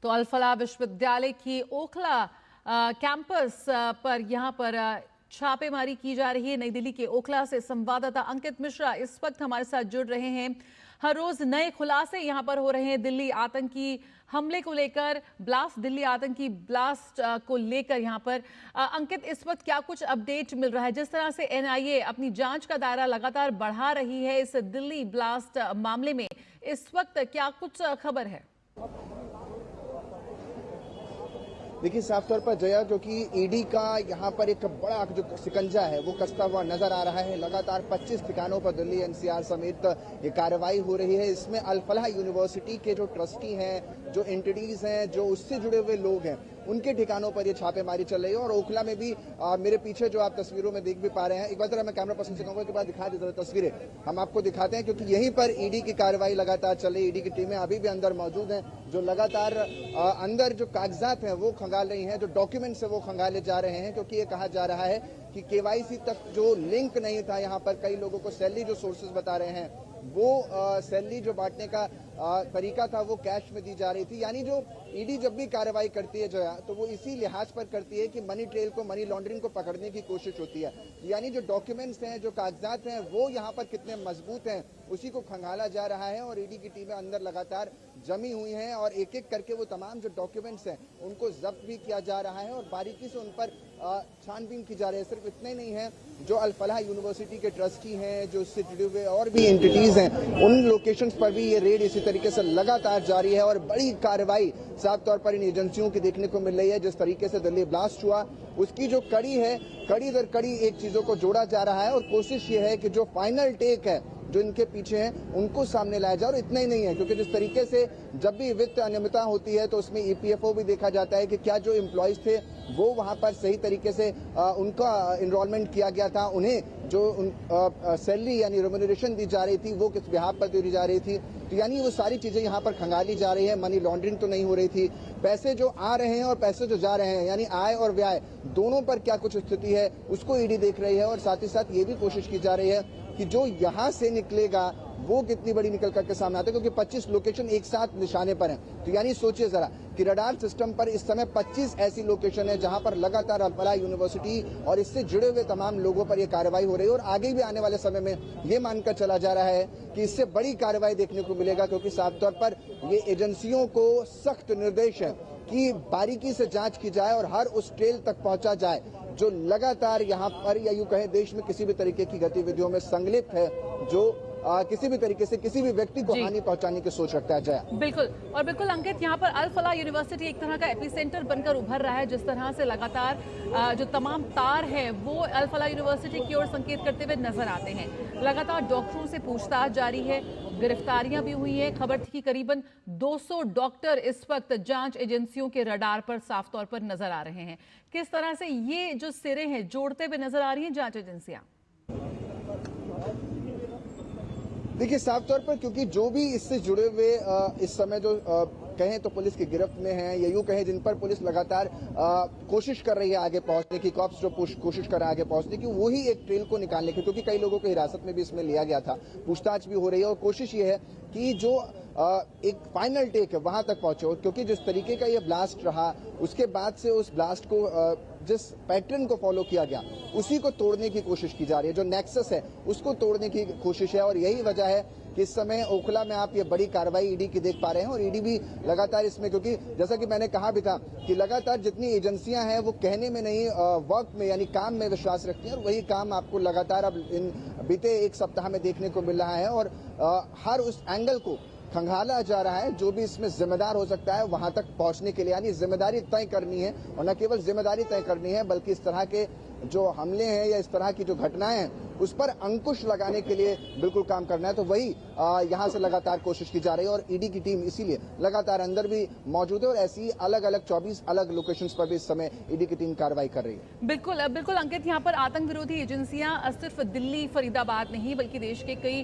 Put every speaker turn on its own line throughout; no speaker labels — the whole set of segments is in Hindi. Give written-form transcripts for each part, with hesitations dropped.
तो अल फलाह विश्वविद्यालय की ओखला कैंपस पर यहाँ पर छापेमारी की जा रही है। नई दिल्ली के ओखला से संवाददाता अंकित मिश्रा इस वक्त हमारे साथ जुड़ रहे हैं। हर रोज नए खुलासे यहाँ पर हो रहे हैं दिल्ली आतंकी हमले को लेकर, दिल्ली आतंकी ब्लास्ट को लेकर। यहाँ पर अंकित, इस वक्त क्या कुछ अपडेट मिल रहा है? जिस तरह से एनआईए अपनी जांच का दायरा लगातार बढ़ा रही है इस दिल्ली ब्लास्ट मामले में, इस वक्त क्या कुछ खबर है?
देखिए, साफ तौर पर जया, जो कि ईडी का यहाँ पर एक बड़ा जो शिकंजा है वो कसता हुआ नजर आ रहा है। लगातार 25 ठिकानों पर दिल्ली एनसीआर समेत ये कार्रवाई हो रही है। इसमें अल फलाह यूनिवर्सिटी के जो ट्रस्टी हैं, जो एंटिटीज हैं, जो उससे जुड़े हुए लोग हैं, उनके ठिकानों पर ये छापेमारी चल रही है। और ओखला में भी मेरे पीछे जो आप तस्वीरों में देख भी पा रहे हैं, एक बार जरा मैं कैमरा पर्सन से कहूंगा के बाद दिखा देते तस्वीरें हम आपको दिखाते हैं, क्योंकि यहीं पर ईडी की कार्रवाई लगातार चल रही है। ईडी की टीमें अभी भी अंदर मौजूद हैं, जो लगातार अंदर जो कागजात हैं वो खंगाल रही हैं, जो डॉक्यूमेंट्स है वो खंगाले जा रहे हैं। क्योंकि ये कहा जा रहा है कि केवाईसी तक जो लिंक नहीं था, यहाँ पर कई लोगों को सैलरी, जो सोर्सेज बता रहे हैं, वो सैलरी जो बांटने का तरीका था वो कैश में दी जा रही थी। यानी जो ईडी जब भी कार्रवाई करती है जो है, तो वो इसी लिहाज पर करती है कि मनी ट्रेल को, मनी लॉन्ड्रिंग को पकड़ने की कोशिश होती है। यानी जो डॉक्यूमेंट्स हैं, जो कागजात हैं, वो यहाँ पर कितने मजबूत हैं उसी को खंगाला जा रहा है। और ईडी की टीमें अंदर लगातार जमी हुई हैं और एक एक करके वो तमाम जो डॉक्यूमेंट्स हैं उनको जब्त भी किया जा रहा है और बारीकी से उन पर छानबीन की जा रही है। सिर्फ इतने नहीं है, जो अल फलाह यूनिवर्सिटी के ट्रस्टी हैं, जो उससे जुड़े हुए और भी एंटिटीज हैं, उन लोकेशंस पर भी ये रेड इसी तरीके से लगातार जारी है। और बड़ी कार्रवाई साफ तौर पर इन एजेंसियों की देखने को मिल रही है। जिस तरीके से दिल्ली ब्लास्ट हुआ, उसकी जो कड़ी है, कड़ी दर कड़ी एक चीजों को जोड़ा जा रहा है और कोशिश ये है कि जो फाइनल टेक है, जो इनके पीछे हैं, उनको सामने लाया जाए। और इतना ही नहीं है, क्योंकि जिस तरीके से जब भी वित्त अनियमितता होती है तो उसमें ईपीएफओ भी देखा जाता है कि क्या जो एम्प्लॉयज थे वो वहां पर सही तरीके से उनका इनरोलमेंट किया गया था, उन्हें जो सैलरी यानी रेम्यूनरेशन दी जा रही थी वो किस बिहाफ पर दी जा रही थी। तो यानी वो सारी चीजें यहाँ पर खंगाली जा रही है। मनी लॉन्ड्रिंग तो नहीं हो रही थी, पैसे जो आ रहे हैं और पैसे जो जा रहे हैं, यानी आय और व्यय दोनों पर क्या कुछ स्थिति है उसको ईडी देख रही है। और साथ ही साथ ये भी कोशिश की जा रही है कि जो यहाँ से निकलेगा वो कितनी बड़ी निकल करके सामने आता है, क्योंकि 25 लोकेशन एक साथ निशाने पर हैं। तो यानी सोचिए जरा कि रडार सिस्टम पर इस समय 25 ऐसी लोकेशन है जहां पर लगातार अल फलाह यूनिवर्सिटी और इससे जुड़े हुए तमाम लोगों पर यह कार्रवाई हो रही है। और आगे भी आने वाले समय में ये मानकर चला जा रहा है कि इससे बड़ी कार्रवाई देखने को मिलेगा, क्योंकि साफ तौर पर ये एजेंसियों को सख्त निर्देश है कि बारीकी से जांच की जाए और हर उस ट्रेल तक पहुंचा जाए जो लगातार यहाँ पर, या यूं कहें देश में किसी भी तरीके की गतिविधियों में संलिप्त है, जो किसी भी तरीके से किसी भी व्यक्ति को हानि पहुंचाने की सोच रखता है। जया,
बिल्कुल। और बिल्कुल अंकित, यहाँ पर अल फलाह यूनिवर्सिटी एक तरह का एपिसेंटर बनकर उभर रहा है। जिस तरह से लगातार जो तमाम तार हैं वो अल फलाह यूनिवर्सिटी की ओर संकेत करते हुए नजर आते हैं। लगातार डॉक्टरों से पूछताछ जारी है, गिरफ्तारियां भी हुई हैं। खबर थी कि करीबन 200 डॉक्टर इस वक्त जांच एजेंसियों के रडार पर साफ तौर पर नजर आ रहे हैं। किस तरह से ये जो सिरे हैं जोड़ते हुए नजर आ रही हैं जांच एजेंसियां?
देखिए, साफ तौर पर क्योंकि जो भी इससे जुड़े हुए इस समय जो कहें तो पुलिस की गिरफ्त में हैं, या यूं कहें जिन पर पुलिस लगातार कोशिश कर रही है आगे पहुंचने की, कॉप्स जो कोशिश कर रहा है आगे पहुंचने की, वही एक ट्रेल को निकालने की, क्योंकि कई लोगों को हिरासत में भी इसमें लिया गया था, पूछताछ भी हो रही है। और कोशिश ये है कि जो एक फाइनल टेक है वहां तक पहुंचे, क्योंकि जिस तरीके का ये ब्लास्ट रहा उसके बाद से उस ब्लास्ट को जिस पैटर्न को फॉलो किया गया उसी को तोड़ने की कोशिश की जा रही है, जो नेक्सस है उसको तोड़ने की कोशिश है। और यही वजह है कि इस समय ओखला में आप ये बड़ी कार्रवाई ईडी की देख पा रहे हैं। और ईडी भी लगातार इसमें, क्योंकि जैसा कि मैंने कहा भी था कि लगातार जितनी एजेंसियां हैं वो कहने में नहीं, वर्क में यानी काम में विश्वास रखती हैं, और वही काम आपको लगातार अब इन बीते एक सप्ताह में देखने को मिल रहा है। और हर उस एंगल को खंगाला जा रहा है, जो भी इसमें जिम्मेदार हो सकता है वहां तक पहुंचने के लिए। यानी जिम्मेदारी तय करनी है, और न केवल जिम्मेदारी तय करनी है बल्कि इस तरह के जो हमले हैं या इस तरह की जो घटनाएं हैं उस पर अंकुश लगाने के लिए बिल्कुल काम करना है। तो वही यहां से लगातार कोशिश की जा रही है और ईडी की टीम इसीलिए लगातार अंदर भी मौजूद है और ऐसी अलग अलग 24 अलग लोकेशंस पर भी इस समय ईडी की टीम कार्रवाई कर रही है।
बिल्कुल बिल्कुल अंकित, यहाँ पर आतंक विरोधी एजेंसियां सिर्फ दिल्ली फरीदाबाद नहीं बल्कि देश के कई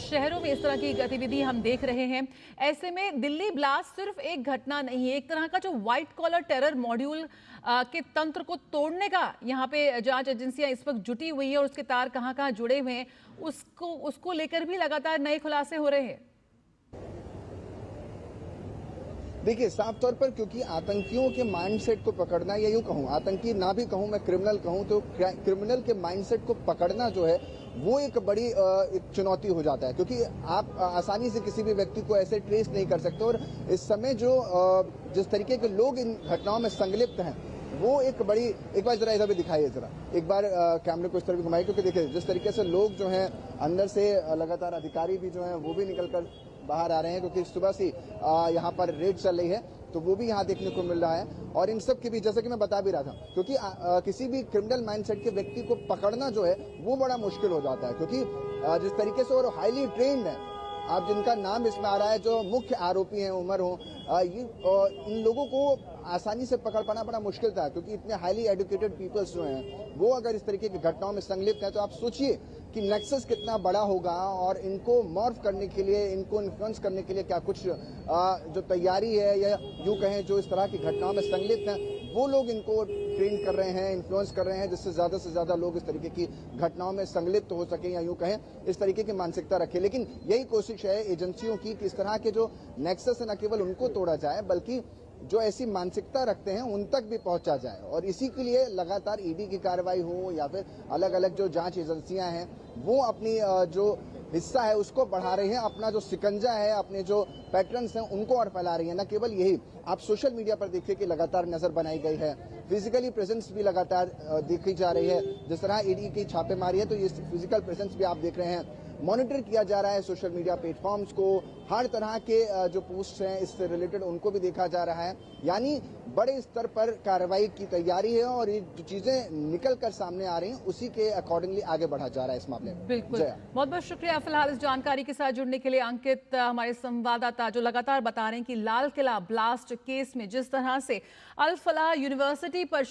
शहरों में इस तरह की गतिविधि हम देख रहे हैं। ऐसे में दिल्ली ब्लास्ट सिर्फ एक घटना नहीं है, एक तरह का जो व्हाइट कॉलर टेरर मॉड्यूल के तंत्र को तोड़ने का यहाँ पे जांच एजेंसियां इस वक्त जुटी हुई है और उसके तार कहां जुड़े हुए हैं उसको लेकर भी लगातार नए खुलासे हो रहे हैं।
देखिए, साफ तौर पर क्योंकि आतंकियों के माइंडसेट को पकड़ना, या यूँ कहूँ आतंकी ना भी कहूँ, मैं क्रिमिनल कहूँ, तो क्रिमिनल के माइंडसेट को पकड़ना जो है वो एक बड़ी एक चुनौती हो जाता है, क्योंकि आप आसानी से किसी भी व्यक्ति को ऐसे ट्रेस नहीं कर सकते। और इस समय जो जिस तरीके के लोग इन घटनाओं में संलिप्त हैं, वो एक बड़ी, एक बार जरा इधर भी दिखाइए, जरा एक बार कैमरे को इस तरह भी घुमाइए, क्योंकि देखिए जिस तरीके से लोग जो हैं अंदर से लगातार अधिकारी भी जो हैं वो भी निकल कर बाहर आ रहे हैं, क्योंकि सुबह से यहाँ पर रेड चल रही है, तो वो भी यहाँ देखने को मिल रहा है। और इन सब के बीच, जैसे कि मैं बता भी रहा था, क्योंकि किसी भी क्रिमिनल माइंडसेट के व्यक्ति को पकड़ना जो है वो बड़ा मुश्किल हो जाता है, क्योंकि जिस तरीके से और हाईली ट्रेन्ड है, आप जिनका नाम इसमें आ रहा है, जो मुख्य आरोपी हैं, उमर हो, इन लोगों को आसानी से पकड़ पाना बड़ा मुश्किल था, क्योंकि इतने हाईली एजुकेटेड पीपल्स जो हैं वो अगर इस तरीके की घटनाओं में संलिप्त हैं, तो आप सोचिए कि नेक्सस कितना बड़ा होगा, और इनको मॉर्फ करने के लिए, इनको इन्फ्लुएंस करने के लिए क्या कुछ जो तैयारी है, या यूँ कहें जो इस तरह की घटनाओं में संलिप्त हैं, वो लोग इनको ट्रेन कर रहे हैं, इन्फ्लुएंस कर रहे हैं, जिससे से ज़्यादा लोग इस तरीके की घटनाओं में संलिप्त हो सकें, या यूँ कहें इस तरीके की मानसिकता रखें। लेकिन यही कोशिश है एजेंसियों की कि इस तरह के जो नेक्सस है न केवल उनको तोड़ा जाए, बल्कि जो ऐसी मानसिकता रखते हैं उन तक भी पहुंचा जाए। और इसी के लिए लगातार ईडी की कार्रवाई हो, या फिर अलग अलग जो जांच एजेंसियां हैं वो अपनी जो हिस्सा है उसको बढ़ा रही हैं, अपना जो सिकंजा है, अपने जो पैटर्न्स हैं उनको और फैला रही हैं। न केवल यही, आप सोशल मीडिया पर देखिए कि लगातार नजर बनाई गई है, फिजिकली प्रेजेंस भी लगातार देखी जा रही है। जिस तरह ईडी की छापेमारी है, तो ये फिजिकल प्रेजेंस भी आप देख रहे हैं, मॉनिटर किया जा रहा है सोशल मीडिया प्लेटफॉर्म्स को, हर तरह के जो पोस्ट हैं इससे रिलेटेड उनको भी देखा जा रहा है। यानी बड़े स्तर पर कार्रवाई की तैयारी है, और ये जो चीजें निकल कर सामने आ रही हैं उसी के अकॉर्डिंगली आगे बढ़ा जा रहा है इस मामले में।
बिल्कुल, बहुत बहुत शुक्रिया फिलहाल इस जानकारी के साथ जुड़ने के लिए अंकित, हमारे संवाददाता जो लगातार बता रहे हैं कि लाल किला ब्लास्ट केस में जिस तरह से अल फलाह यूनिवर्सिटी पर